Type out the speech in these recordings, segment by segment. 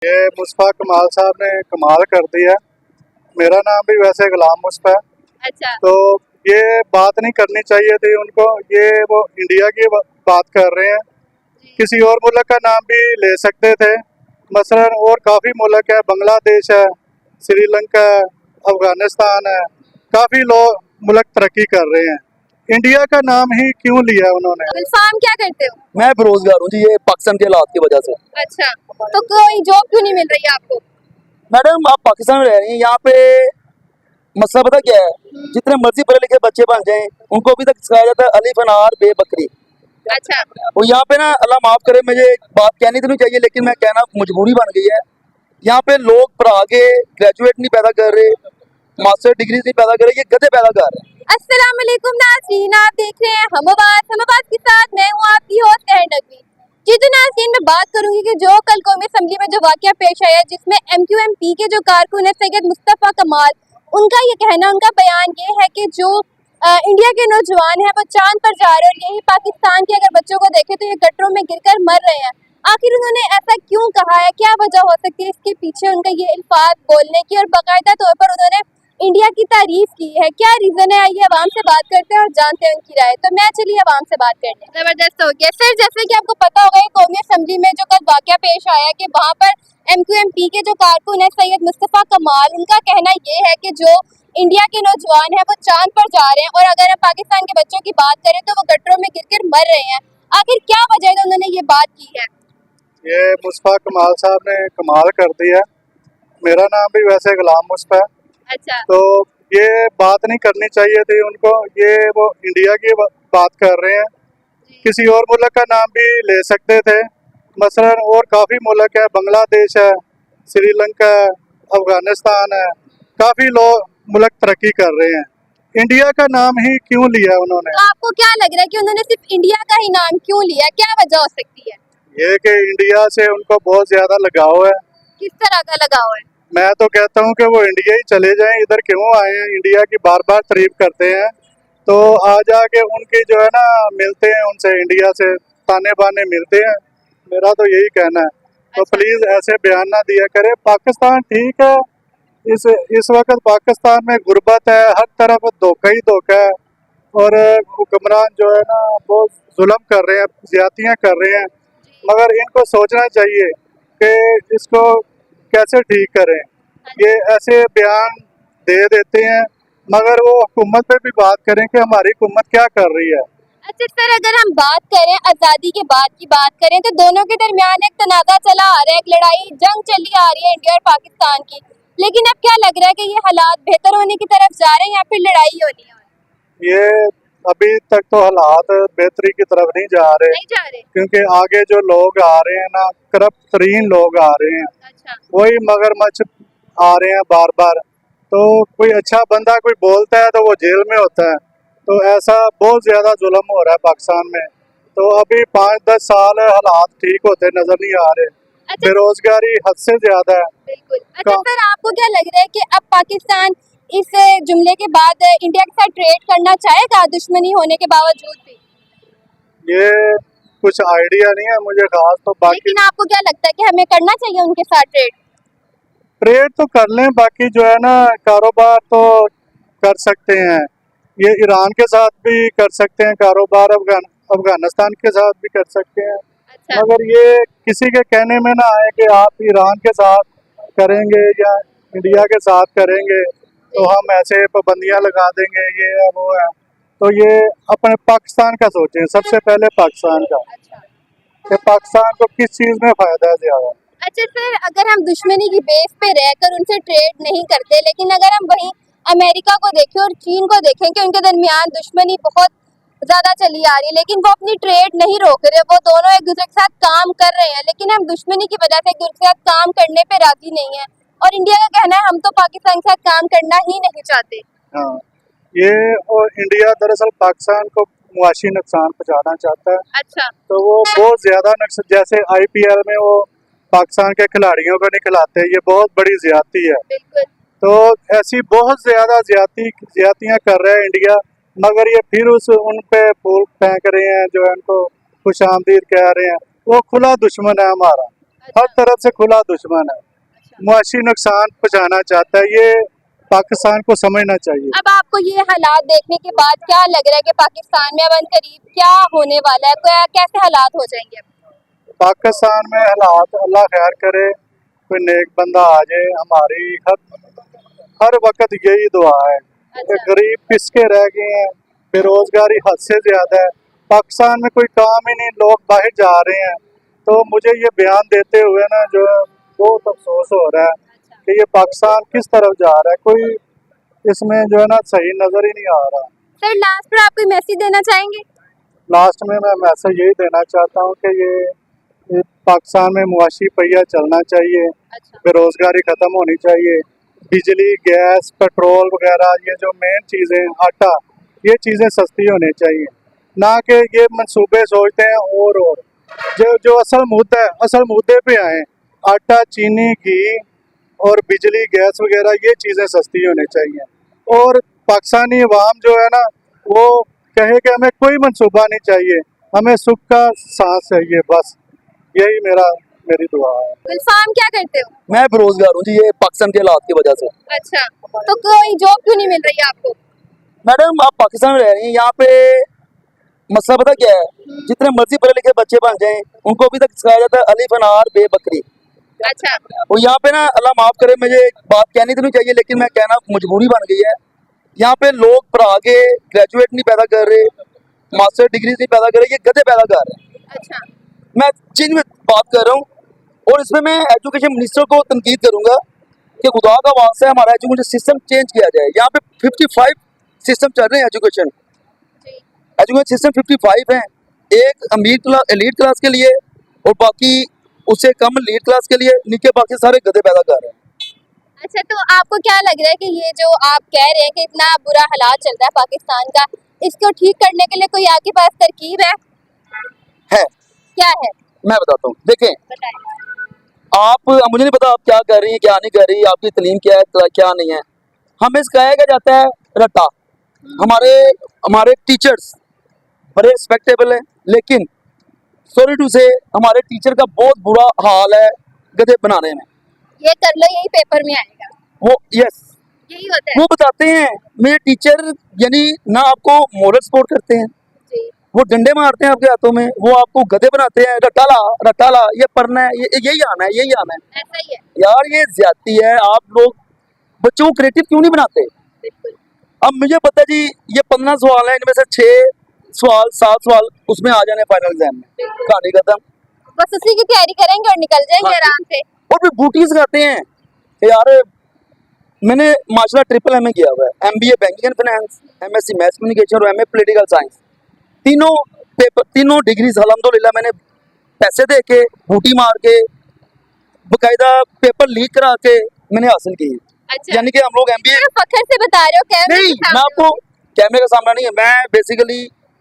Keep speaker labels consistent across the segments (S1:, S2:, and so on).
S1: ये मुस्तफ़ा कमाल साहब ने कमाल कर दिया। मेरा नाम भी वैसे गुलाम मुस्तफ़ा है।
S2: अच्छा।
S1: तो ये बात नहीं करनी चाहिए थी उनको। ये वो इंडिया की बात कर रहे हैं, किसी और मुल्क का नाम भी ले सकते थे। मसलन और काफ़ी मुल्क है, बांग्लादेश है, श्रीलंका है, अफगानिस्तान है, काफ़ी लोग मुल्क तरक्की कर रहे हैं। इंडिया का नाम ही क्यों लिया उन्होंने?
S2: फार्म क्या करते हो?
S3: मैं बेरोजगार हूँ जी, ये पाकिस्तान के हालात की वजह से।
S2: अच्छा, तो कोई जॉब क्यों नहीं मिल रही है आपको?
S3: मैडम, आप पाकिस्तान में रह रही हैं, यहाँ पे मसला पता क्या है? जितने मर्जी पढ़े लिखे बच्चे बन जाएं, उनको अभी तक सिखाया जाता है अलिफ अनार बे बकरी।
S2: अच्छा।
S3: और यहाँ पे ना, अल्लाह माफ करे, मुझे बात कहनी तो नहीं चाहिए, लेकिन मैं कहना मजबूरी बन गई है। यहाँ पे लोग पढ़ा के ग्रेजुएट नहीं पैदा कर रहे, मास्टर डिग्री नहीं पैदा कर रहे, ये गधे पैदा कर रहे हैं।
S2: अस्सलाम वालेकुम नाज़रीन, आप देख रहे हैं हम आवाज़ के साथ मैं हूँ आपकी होस्ट नकवी। जी तो नाज़रीन, मैं बात करूंगी कि जो कल कौमी असम्बली में जो वाकया पेश आया, जिसमें MQMP के जो कारकुन है सैयद मुस्तफ़ा कमाल, उनका ये कहना, उनका बयान ये है कि जो इंडिया के नौजवान हैं वो चांद पर जा रहे हैं और यही पाकिस्तान के अगर बच्चों को देखें तो ये गटरों में गिरकर मर रहे हैं। आखिर उन्होंने ऐसा क्यों कहा है, क्या वजह हो सकती है इसके पीछे उनका ये अल्फाज बोलने की, और बाकायदा तौर पर उन्होंने इंडिया की तारीफ की है? क्या रीजन है? आइए आवाम से बात करते हैं और जानते हैं उनकी राय। तो मैं चलिए आवाम से बात करते हैं। जबरदस्त हो गया सर। जैसे कि आपको पता होगा कौमी असम्बली में जो कल वाकया पेश आया कि वहाँ पर MQMP के जो कारकुन है सैयद मुस्तफ़ा कमाल, उनका कहना ये है कि जो इंडिया के नौजवान हैं वो चांद पर जा रहे हैं, और अगर हम पाकिस्तान के बच्चों की बात करें तो वो गटरों में गिरकर मर रहे हैं। आखिर क्या वजह है उन्होंने ये बात की है?
S1: ये मुस्तफ़ा कमाल साहब ने कमाल कर दिया। मेरा नाम भी वैसे गुलाम मुस्तफ़ा है।
S2: अच्छा।
S1: तो ये बात नहीं करनी चाहिए थी उनको। ये वो इंडिया की बात कर रहे हैं, किसी और मुल्क का नाम भी ले सकते थे। मसलन और काफ़ी मुल्क है, बांग्लादेश है, श्रीलंका है, अफगानिस्तान है, काफ़ी लोग मुल्क तरक्की कर रहे हैं। इंडिया का नाम ही क्यों लिया उन्होंने?
S2: तो आपको क्या लग रहा है कि उन्होंने सिर्फ इंडिया का ही नाम क्यों लिया? क्या वजह हो सकती है?
S1: ये कि इंडिया से उनको बहुत ज़्यादा लगाव है।
S2: किस तरह का लगाव है?
S1: मैं तो कहता हूँ कि वो इंडिया ही चले जाएं, इधर क्यों आए हैं? इंडिया की बार बार तारीफ करते हैं, तो आ जाके उनकी जो है ना, मिलते हैं उनसे, इंडिया से ताने बाने मिलते हैं। मेरा तो यही कहना है। तो
S2: अच्छा।
S1: प्लीज़ ऐसे बयान ना दिया करें। पाकिस्तान ठीक है, इस वक्त पाकिस्तान में गुर्बत है, हर तरफ धोखा ही धोखा है, और हुक्मरान जो है ना बहुत जुल्म कर रहे हैं, ज्यादतियाँ कर रहे हैं। मगर इनको सोचना चाहिए कि इसको कैसे ठीक करें। ये ऐसे बयान दे देते हैं, मगर वो हुकूमत पे भी बात करें कि हमारी हुकूमत क्या कर रही है।
S2: अच्छा सर, अगर हम बात करें आज़ादी के बाद की बात करें तो दोनों के दरमियान एक तनाज़ा चला आ रहा है, एक लड़ाई जंग चली आ रही है इंडिया और पाकिस्तान की। लेकिन अब क्या लग रहा है कि ये हालात बेहतर होने की तरफ जा रहे हैं या फिर लड़ाई होनी है?
S1: ये अभी तक तो हालात बेहतरी की तरफ नहीं जा रहे,
S2: नहीं जा रहे।
S1: क्योंकि आगे जो लोग आ रहे हैं ना, करप्ट तरीन लोग आ रहे हैं।
S2: अच्छा।
S1: वही मगरमच्छ आ रहे हैं बार बार। तो कोई अच्छा बंदा कोई बोलता है तो वो जेल में होता है। तो ऐसा बहुत ज़्यादा जुल्म हो रहा है पाकिस्तान में। तो अभी 5-10 साल हालात ठीक होते नजर नहीं आ रहे।
S2: अच्छा।
S1: बेरोजगारी हद से ज़्यादा है।
S2: बिल्कुल। अच्छा सर, आपको क्या लग रहा है कि अब पाकिस्तान इस जुमले के बाद इंडिया के साथ ट्रेड करना चाहेगा दुश्मनी होने के बावजूद भी?
S1: ये कुछ आइडिया नहीं है मुझे खास। तो बाकी
S2: लेकिन आपको क्या लगता है कि हमें करना चाहिए उनके साथ ट्रेड?
S1: ट्रेड तो कर लें, बाकी जो है ना कारोबार तो कर सकते हैं। ये ईरान के साथ भी कर सकते हैं कारोबार, अफगानिस्तान के साथ भी कर सकते हैं।
S2: अच्छा।
S1: मगर ये किसी के कहने में ना आए कि आप ईरान के साथ करेंगे या इंडिया के साथ करेंगे तो हम ऐसे पाबंदियां लगा देंगे, ये है वो है। तो ये अपने पाकिस्तान का सोचें, सबसे पहले पाकिस्तान का,
S2: अच्छा।
S1: कि पाकिस्तान को किस चीज़ में फ़ायदा है ज़्यादा।
S2: अच्छा सर, अगर हम दुश्मनी की बेस पे रहकर उनसे ट्रेड नहीं करते, लेकिन अगर हम वहीं अमेरिका को देखें और चीन को देखें कि उनके दरमियान दुश्मनी बहुत ज्यादा चली आ रही है, लेकिन वो अपनी ट्रेड नहीं रोक रहे, वो दोनों एक दूसरे के साथ काम कर रहे हैं, लेकिन हम दुश्मनी की वजह से एक दूसरे के साथ काम करने पे राजी नहीं है, और इंडिया का कहना है हम तो पाकिस्तान के साथ काम करना ही नहीं चाहते।
S1: हाँ, ये और इंडिया दरअसल पाकिस्तान को मुआशी नुकसान पहुँचाना चाहता है।
S2: अच्छा।
S1: तो वो बहुत ज़्यादा नुकसान, जैसे IPL में वो पाकिस्तान के खिलाड़ियों को नहीं खिलाते, ये बहुत बड़ी ज्यादती है।
S2: बिल्कुल।
S1: तो ऐसी बहुत ज़्यादा ज्यादतियाँ कर रहा है इंडिया, मगर ये फिर उन पे फूल फेंक रहे हैं, जो है उनको खुश आमदीद कह रहे हैं। वो खुला दुश्मन है हमारा। हर तरफ से खुला दुश्मन है, मुआशी नुकसान पहुंचाना चाहता है। ये पाकिस्तान को समझना चाहिए।
S2: अब आपको ये हालात देखने के बाद क्या लग रहा है कि पाकिस्तान में अब अनकरीब क्या होने वाला है, कैसे हालात हो जाएंगे?
S1: पाकिस्तान में हालात अल्लाह खैर करे, कोई नेक बंदा आ जाए। हमारी हर वक्त यही दुआ है कि गरीब पिसके रह गए हैं, बेरोजगारी हद से ज्यादा है, पाकिस्तान में कोई काम ही नहीं, लोग बाहर जा रहे हैं। तो मुझे ये बयान देते हुए ना जो है बहुत अफसोस हो रहा है कि ये पाकिस्तान किस तरफ जा रहा है, कोई इसमें जो है ना सही नजर ही नहीं आ रहा।
S2: सर लास्ट पर आप कोई मैसेज देना चाहेंगे?
S1: लास्ट में मैं मैसेज यही देना चाहता हूँ कि ये पाकिस्तान में मुआशी पहिया चलना चाहिए, बेरोजगारी खत्म होनी चाहिए, बिजली गैस पेट्रोल वगैरह ये जो मेन चीज़ें आटा ये चीज़ें सस्ती होनी चाहिए, ना कि ये मंसूबे सोचते हैं और जो असल मुद्दा है असल मुद्दे पे आए। आटा चीनी घी और बिजली गैस वगैरह ये चीज़ें सस्ती होनी चाहिए। और पाकिस्तानी अवाम जो है ना वो कहे कि हमें कोई मंसूबा नहीं चाहिए, हमें सुख का सांस चाहिए, बस यही मेरी दुआ है।
S2: गुलफाम क्या करते हो?
S3: मैं बेरोजगार हूँ जी, ये पाकिस्तान के हालात की वजह से।
S2: अच्छा, तो कोई जॉब क्यों नहीं मिल रही आपको?
S3: मैडम आप पाकिस्तान में रह रही हैं, यहाँ पे मसला पता क्या है, जितने मर्जी पढ़े लिखे बच्चे बन जाएं उनको अभी तक सिखाया जाता है अलिफ अनार बे बकरी।
S2: अच्छा,
S3: और यहाँ पे ना अल्लाह माफ करे, मुझे एक बात कहनी तो नहीं चाहिए लेकिन मैं कहना मजबूरी बन गई है। यहाँ पे लोग पढ़ा के ग्रेजुएट नहीं पैदा कर रहे, मास्टर डिग्री नहीं पैदा कर रहे, ये गधे पैदा कर रहे हैं।
S2: अच्छा,
S3: मैं चीज में बात कर रहा हूँ और इसमें मैं एजुकेशन मिनिस्टर को तनकीद करूंगा कि खुदा का वास्ता है हमारा एजुकेशन सिस्टम चेंज किया जाए। यहाँ पे 55 सिस्टम चल रहे हैं एजुकेशन सिस्टम 55 है, एक अमीर क्लास एलीट क्लास के लिए और बाकी उससे कम एलीट क्लास के लिए, नीचे बाकी सारे गधे पैदा कर रहे हैं।
S2: अच्छा, तो आपको क्या लग रहा है कि ये जो आप कह रहे हैं कि इतना बुरा हालात चल रहा है पाकिस्तान का, इसको ठीक करने के लिए कोई आपके पास तरकीब है? क्या है?
S3: मैं बताता हूँ, देखें
S2: बताएं।
S3: आप, मुझे नहीं पता आप क्या कर रही हैं क्या नहीं कर रही, आपकी तलीम क्या है क्या नहीं है। हमें सिखाया जाता है रट्टा। हमारे टीचर्स बड़े रिस्पेक्टेबल है, लेकिन सॉरी टू से हमारे टीचर का बहुत बुरा हाल है गधे बनाने में।
S2: ये कर लो, यही पेपर में आएगा।
S3: वो यस
S2: यही होता है।
S3: वो बताते हैं मेरे टीचर, यानी ना आपको मोरल सपोर्ट करते हैं,
S2: जी।
S3: वो डंडे मारते हैं आपके हाथों में, वो आपको गधे बनाते हैं, रट्टा ला ये पढ़ना है, यही आना है, यही आना है।
S2: ऐसा ही है।
S3: यार ये ज्यादती है, आप लोग बच्चों को क्रिएटिव क्यों नहीं बनाते?
S2: बिल्कुल।
S3: अब मुझे पता जी ये 15 सवाल है, इनमें से 6 सवाल 7 सवाल उसमें आ जाने फाइनल एग्जाम में, कहानी खत्म।
S2: बस उसी की तैयारी करेंगे और निकल जाएंगे
S3: हाँ।
S2: आराम से।
S3: और फिर बूटी सिखाते हैं यार। मैंने माशाल्लाह ट्रिपल एमए किया हुआ है, MBA banking and finance, MSc maths communication और MA पॉलिटिकल साइंस। तीनों पेपर, तीनों डिग्रीज अल्हम्दुलिल्लाह मैंने पैसे दे के बूटी मार के बकायदा पेपर लीक करा के मैंने हासिल की।
S2: अच्छा।
S3: यानी कि हम लोग MBA
S2: फखर से बता रहे हो? कैमरे
S3: नहीं,
S2: के सामने
S3: मैं आपको
S2: हो?
S3: कैमरे का सामना नहीं है, मैं बेसिकली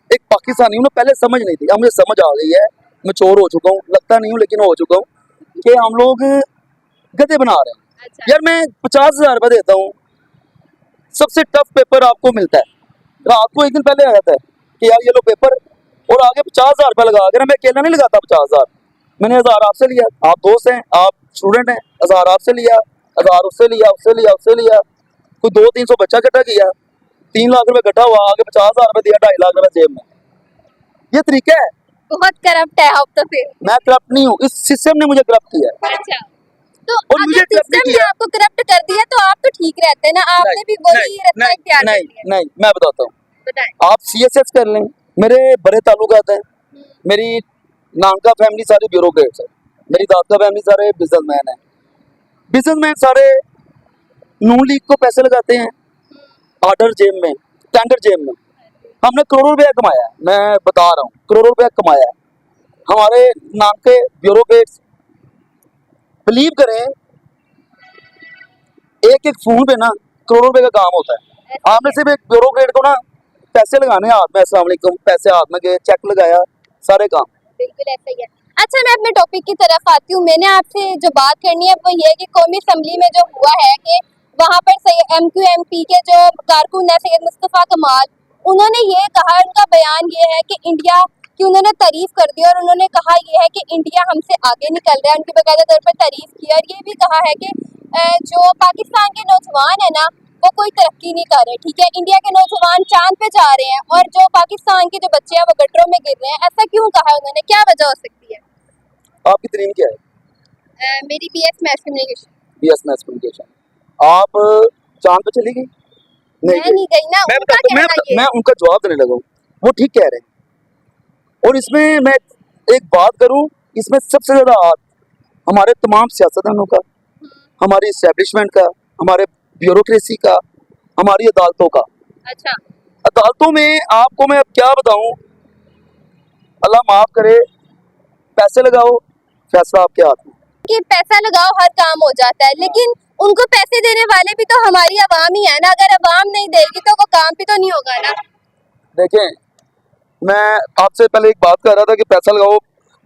S3: एक पाकिस्तानी हूँ ना, पहले समझ नहीं थी, अब मुझे समझ आ गई है, मैं चोर हो चुका हूँ, लगता नहीं हूँ लेकिन हो चुका हूँ कि हम लोग गधे बना रहे हैं।
S2: अच्छा।
S3: यार मैं 50,000 रुपये देता हूँ, सबसे टफ पेपर आपको मिलता है, रात को एक दिन पहले आ जाता है कि यार ये लो पेपर, और आगे 50,000 रुपये लगा के ना, मैं अकेला नहीं लगाता 50,000, मैंने 1000 आपसे लिया, आप दोस्त हैं, आप स्टूडेंट हैं, 1000 आपसे लिया, 1000 उससे लिया, कोई 200-300 बच्चा इकट्ठा किया, 3 लाख रुपए इकट्ठा हुआ, आगे 50,000 रुपये दिया, 2.5 लाख रुपए जेब में। ये तरीका है।
S2: बहुत करप्ट है आप तो फिर।
S3: मैं करप्ट नहीं हूँ, इस सिस्टम ने मुझे करप्ट किया है।
S2: अच्छा, तो
S3: और मुझे
S2: अगर
S3: करप्ट
S2: सिस्टम ने
S3: किया।
S2: आपको करप्ट कर दिया तो आप तो ठीक रहते हैं ना, आपने भी वही रास्ता इख्तियार कर लिया।
S3: नहीं, मैं बताता हूँ,
S2: बताएं।
S3: आप CSS कर लें, मेरे बड़े ताल्लुकात हैं, मेरी नानका फैमिली सारी ब्यूरोक्रेट्स है, मेरी दादा फैमिली सारे बिजनेसमैन है, बिजनेसमैन सारे नून लीग को पैसे लगाते हैं, आर्डर जेब में, टेंडर जेब में, हमने करोड़ों रुपया कमाया है, मैं बता रहा हूँ करोड़ों रुपया कमाया है। हमारे नाम के ब्यूरोक्रेट्स बिलीव करें, एक फोन पे ना करोड़ों रुपए का काम होता है। आपने सिर्फ एक ब्यूरोक्रेट को ना पैसे लगाने हाथ में, अस्सलाम वालेकुम, पैसे हाथ में गए, चेक लगाया, सारे काम।
S2: बिल्कुल ऐसा ही है। अच्छा, मैं अपने टॉपिक की तरफ आती हूँ। मैंने आपसे जो बात करनी है वो ये है कि कौमी असम्बली में जो हुआ है कि वहाँ पर MQMP के जो कारकुन है सैयद मुस्तफ़ा कमाल, उन्होंने ये कहा, उनका बयान ये है कि इंडिया कि उन्होंने तारीफ कर दी और उन्होंने कहा ये है कि इंडिया हमसे आगे निकल रहा है, उनकी बाकायदा तौर पर तारीफ की और ये भी कहा है कि जो पाकिस्तान के नौजवान है ना वो कोई तरक्की नहीं कर रहे, ठीक है, इंडिया के नौजवान चांद पे जा रहे हैं और जो पाकिस्तान के जो बच्चे हैं वो गटरों में गिर रहे हैं। ऐसा क्यों कहा है उन्होंने, क्या वजह हो सकती है?
S3: आपकी तरीम क्या है?
S2: मेरी BS math communication.
S3: BS maths communication. आप चांद पे चली गई?
S2: मैं नहीं गई ना,
S3: मैं
S2: उनका कहना ये
S3: मैं उनका जवाब देने लगा हूँ, वो ठीक कह रहे हैं। और इसमें मैं एक बात करूं, इसमें सबसे ज्यादा हाथ हमारे तमाम सियासतदानों का, हमारी इस्टेब्लिशमेंट का, हमारे ब्यूरोक्रेसी का, हमारी अदालतों का।
S2: अच्छा,
S3: अदालतों में आपको मैं अब क्या बताऊं, अल्लाह माफ करे, पैसे लगाओ, फैसला आपके हाथ में।
S2: कि पैसा लगाओ हर काम हो जाता है, लेकिन उनको पैसे देने वाले भी तो हमारी आवाम ही है ना, अगर आवाम नहीं देगी तो वो काम भी तो नहीं होगा ना।
S3: देखें, मैं आपसे पहले एक बात कर रहा था कि पैसा लगाओ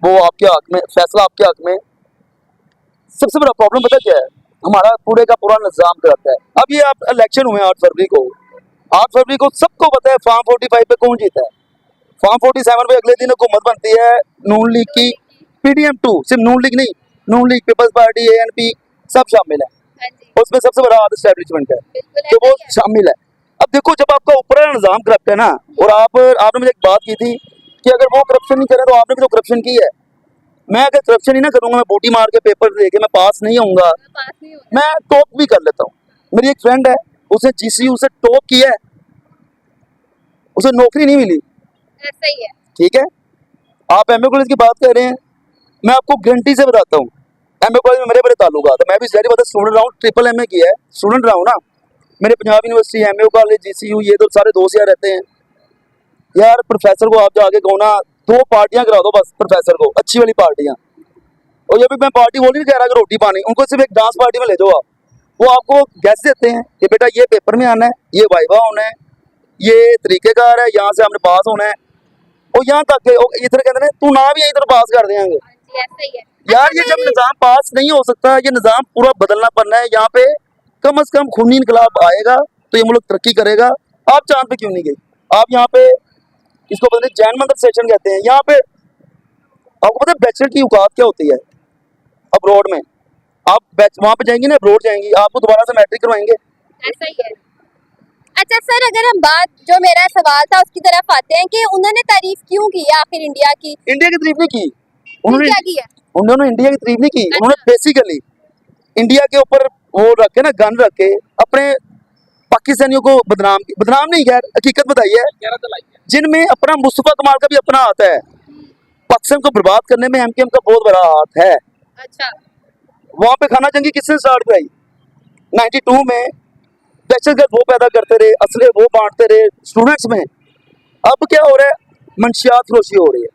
S3: वो आपके हक में, फैसला आपके हक में। सबसे बड़ा प्रॉब्लम पता क्या है, हमारा पूरे का पूरा निजाम करता है। अब ये आप इलेक्शन हुए 8 फरवरी को, 8 फरवरी को सबको पता है फॉर्म 45 पे कौन जीता है। फॉर्म 47 पे अगले दिन हुकूमत बनती है नून लीग की, PDM2, सिर्फ नून लीग नहीं, नून लीग, पीपल्स पार्टी, ANP सब शामिल है।
S2: हाँ जी,
S3: उसमें सबसे बड़ा हाथ एस्टेब्लिशमेंट है
S2: बिल्कुल
S3: कि वो
S2: ऐसा ही है।
S3: शामिल है। अब देखो, जब आपका ऊपर वाला निजाम करप्ट है ना, और आपने मुझे एक बात की थी कि अगर वो करप्शन नहीं करे तो आपने भी तो करप्शन की है। मैं अगर करप्शन ही ना करूंगा, मैं बूटी मार के पेपर दे के मैं पास नहीं होऊंगा,
S2: पास नहीं होगा।
S3: मैं टॉप भी कर लेता हूँ। मेरी एक फ्रेंड है, उसने GCU से टॉप किया है, उसे नौकरी नहीं मिली,
S2: ऐसा ही है।
S3: ठीक है। आप MA कॉलेज की बात कर रहे हैं, मैं आपको गारंटी से बताता हूँ, MA कॉलेज में मेरे बड़े ताल्लुकात है। मैं भी ज़ाहिर बात है स्टूडेंट रहा हूँ, ट्रिपल MA किया है, स्टूडेंट रहा हूँ ना। मेरे Punjab university, MA college, GCU, ये तो सारे दोस्त यार रहते हैं यार। प्रोफेसर को आप जाके कहो ना, 2 पार्टियां करा दो बस प्रोफेसर को, अच्छी वाली पार्टियां। और ये भी मैं पार्टी वो नहीं कह रहा कि रोटी पानी, उनको सिर्फ एक डांस पार्टी में ले जाओ आप, वो आपको गैस देते हैं कि बेटा ये पेपर में आना है, ये वाइवा होना है, ये तरीकेकार है, यहाँ से हमने पास होना है। और यहाँ तक के इधर कहते हैं तू ना भी इधर पास कर देंगे।
S2: हाँ जी, ऐसा ही है।
S3: यार
S2: अच्छा,
S3: ये जब
S2: मेरी-
S3: निजाम पास नहीं हो सकता, ये निजाम पूरा बदलना पड़ना है। यहाँ पे कम से कम खूनी इनकलाब आएगा तो ये मुल्क तरक्की करेगा। आप चांद पे क्यों नहीं गई? आप यहाँ पे, इसको पता नहीं जैन मंदिर सेशन कहते हैं, यहाँ पे आपको पता है बैचलर की औकात क्या होती है अब्रॉड में? आप वहां पे जाएंगी ना, अब्रॉड जाएंगी, आपको दोबारा से मैट्रिक करवाएंगे।
S2: ऐसा ही है। अच्छा सर, अगर हम बात, जो मेरा सवाल था उसकी तरफ आते हैं कि उन्होंने तारीफ क्यों की है आखिर इंडिया की?
S3: इंडिया की तारीफ नहीं की
S2: फिर
S3: उन्होंने,
S2: क्या की है?
S3: उन्होंने इंडिया की तारीफ नहीं की।
S2: अच्छा।
S3: उन्होंने बेसिकली इंडिया के ऊपर वो रखे ना, गन रखे, अपने पाकिस्तानियों को बदनाम नहीं, खैर हकीकत बताई है, जिनमें अपना मुस्तफा कमाल का भी अपना हाथ है। पाकिस्तान को बर्बाद करने में MKM का बहुत बड़ा हाथ है।
S2: अच्छा,
S3: वहां पे खाना जंगी किसने स्टार्ट कराई? 92 में दहशतगर्द वो पैदा करते रहे, असले वो बांटते रहे स्टूडेंट्स में। अब क्या हो रहा है? मंशियात फरोशी हो रही है,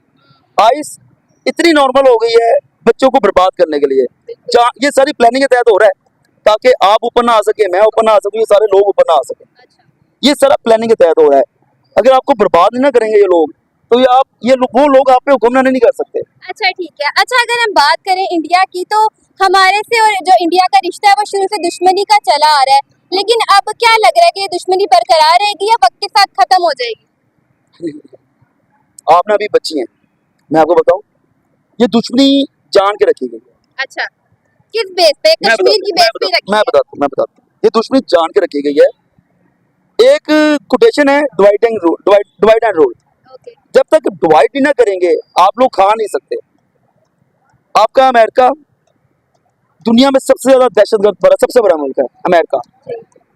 S3: आइस इतनी नॉर्मल हो गई है बच्चों को बर्बाद करने के लिए। ये सारी प्लानिंग के तहत हो रहा है ताकि आप ऊपर ना आ सके, मैं ऊपर ना आ सकूं, ये सारे लोग ऊपर ना आ सके।
S2: अच्छा,
S3: ये सारा प्लानिंग के तहत हो रहा है। अगर आपको बर्बाद नहीं ना करेंगे ये लोग, तो वो लोग आप पे हुक्मरानी नहीं कर सकते।
S2: अच्छा ठीक है। अच्छा, अगर हम बात करें इंडिया की, तो हमारे से और जो इंडिया का रिश्ता है वो शुरू से दुश्मनी का चला आ रहा है, लेकिन अब क्या लग रहा है कि ये दुश्मनी बरकरार रहेगी या वक्त के साथ खत्म हो जाएगी?
S3: आप ना अभी बच्ची हैं, मैं आपको बताऊं, ये दुश्मनी जान के रखी गई है।
S2: अच्छा, किस बेस पे? कश्मीर की बेस पे रखी
S3: मैं
S2: है?
S3: बताता हूँ, ये दुश्मनी जान के रखी गई है। एक कोटेशन है, डिवाइड एंड रूल।
S2: ओके,
S3: जब तक डिवाइड ही ना करेंगे आप लोग खा नहीं सकते। आपका अमेरिका दुनिया में सबसे ज्यादा दहशतगर्द बड़ा, सबसे बड़ा मुल्क है अमेरिका,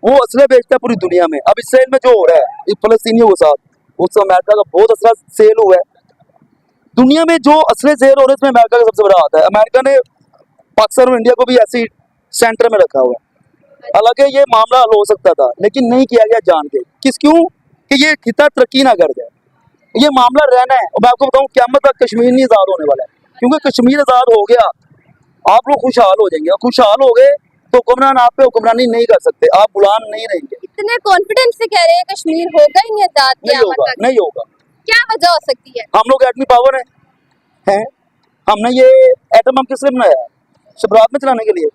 S3: वो असले बेचता है पूरी दुनिया में। अब इसराइल में जो हो रहा है ये फलस्तीनियों के साथ, उस अमेरिका का बहुत असला सेल हुआ है। दुनिया में जो असले सेल हो रहे हैं इसमें अमेरिका का सबसे बड़ा हाथ है। अमेरिका ने पाकिस्तान और इंडिया को भी ऐसी सेंटर में रखा हुआ है। हालांकि ये मामला हल हो सकता था लेकिन नहीं किया गया जान के। क्यों? कि ये खिता तरक्की ना कर जाए, ये मामला रहना है। और मैं आपको बताऊं, क़यामत तक कश्मीर नहीं आज़ाद होने वाला है, क्योंकि कश्मीर आज़ाद हो गया आप लोग खुशहाल हो जाएंगे, और खुशहाल हो गए तो हुक्मरान आप पे हुक्मरानी नहीं कर सकते, आप गुलाम नहीं रहेंगे।
S2: इतने कॉन्फिडेंस से कह रहे हैं कश्मीर होगा ही नहीं आजाद
S3: नहीं
S2: क़यामत
S3: होगा,
S2: तक।
S3: नहीं होगा।
S2: क्या वजह हो सकती है?
S3: हम लोग एटमी पावर हैं। हमने ये एटम हम किस लिए बनाया है? शबरात में चलाने के लिए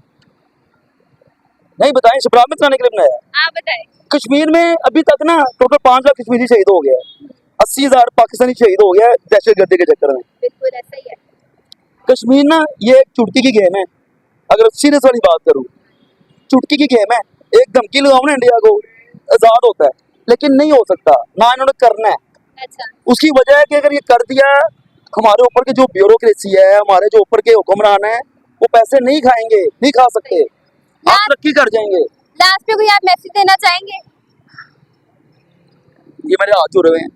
S3: नहीं, बताएं, शबरात में चलाने के लिए बनाया है।
S2: आप बताएं।
S3: कश्मीर में अभी तक ना टोटल 5 लाख कश्मीरी शहीद हो गया है। 80,000 पाकिस्तानी शहीद हो गया है दहशतगर्दी के चक्कर में।
S2: बिल्कुल ऐसा ही है।
S3: कश्मीर ना ये एक चुटकी की गेम है, अगर सीरियस वाली बात करूं, चुटकी की गेम है। एक धमकी लगाओ ना इंडिया को, आजाद होता है, लेकिन नहीं हो सकता, ना इन्होंने करना है।
S2: अच्छा,
S3: उसकी वजह है कि अगर ये कर दिया, हमारे ऊपर के जो ब्यूरोक्रेसी है, हमारे जो ऊपर के हुक्मरान है, वो पैसे नहीं खाएंगे, नहीं खा सकते, आप तरक्की कर जाएंगे।
S2: लास्ट पे कोई आप मैसेज देना चाहेंगे?
S3: ये मेरे हाथ जुड़े हुए हैं,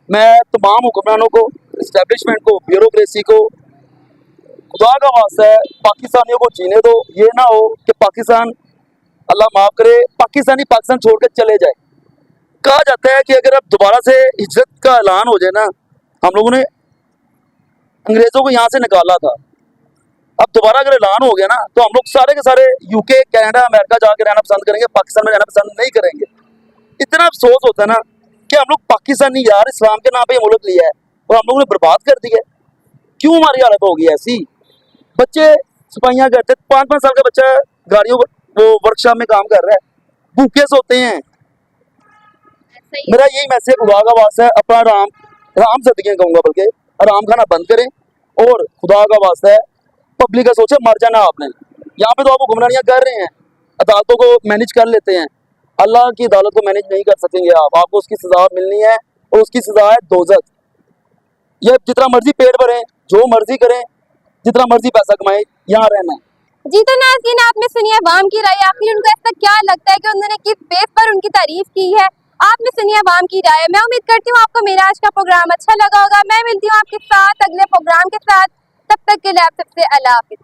S3: मैं तमाम हुक्मरानों को, इस्टेब्लिशमेंट को, ब्यूरोक्रेसी को, खुदा का वास्ता है पाकिस्तानियों को जीने दो। ये ना हो कि पाकिस्तान, अल्लाह माफ करे, पाकिस्तान छोड़ के चले जाए। कहा जाता है कि अगर अब दोबारा से हिजरत का ऐलान हो जाए ना, हम लोगों ने अंग्रेजों को यहाँ से निकाला था, अब दोबारा अगर ऐलान हो गया ना, तो हम लोग सारे के सारे यूके, कनाडा, अमेरिका जाके रहना पसंद करेंगे, पाकिस्तान में रहना पसंद नहीं करेंगे। इतना अफसोस होता है ना कि हम लोग पाकिस्तानी यार इस्लाम के नाम पे ये मुल्क लिया है और हम लोगों ने बर्बाद कर दिया है। क्यों हमारी हालत होगी ऐसी? बच्चे सिपाहियाँ करते, 5-5 साल का बच्चा गाड़ियों वो वर्कशॉप में काम कर रहा है, भूखे सोते हैं।
S2: ऐसा ही।
S3: मेरा यही मैसेज खुदा का वास्ता है, अपना आराम सदके कहूँगा, बल्कि आराम खाना बंद करें और खुदा का वास्ता है पब्लिक का सोचे, मर जाना आपने। यहाँ पे तो आप हुक्मरानियाँ कर रहे हैं, अदालतों को मैनेज कर लेते हैं, अल्लाह की अदालत को मैनेज नहीं कर सकेंगे आप, आपको उसकी सजा मिलनी है और उसकी सजा है दोज़ख। ये जितना मर्जी पेट भरें, जो मर्जी करें, जितना मर्जी पैसा कमाएं, यहाँ रहना है।
S2: जी तो नाज़रीन, आपने सुनी अवाम की राय, आखिर उनको ऐसा क्या लगता है कि उन्होंने किस बेस पर उनकी तारीफ की है? आपने सुनी अवाम की राय। मैं उम्मीद करती हूँ आपको मेरा आज का प्रोग्राम अच्छा लगा होगा। मैं मिलती हूँ आपके साथ अगले प्रोग्राम के साथ, तब तक के लिए आप सबसे अल्लाह हाफिज़।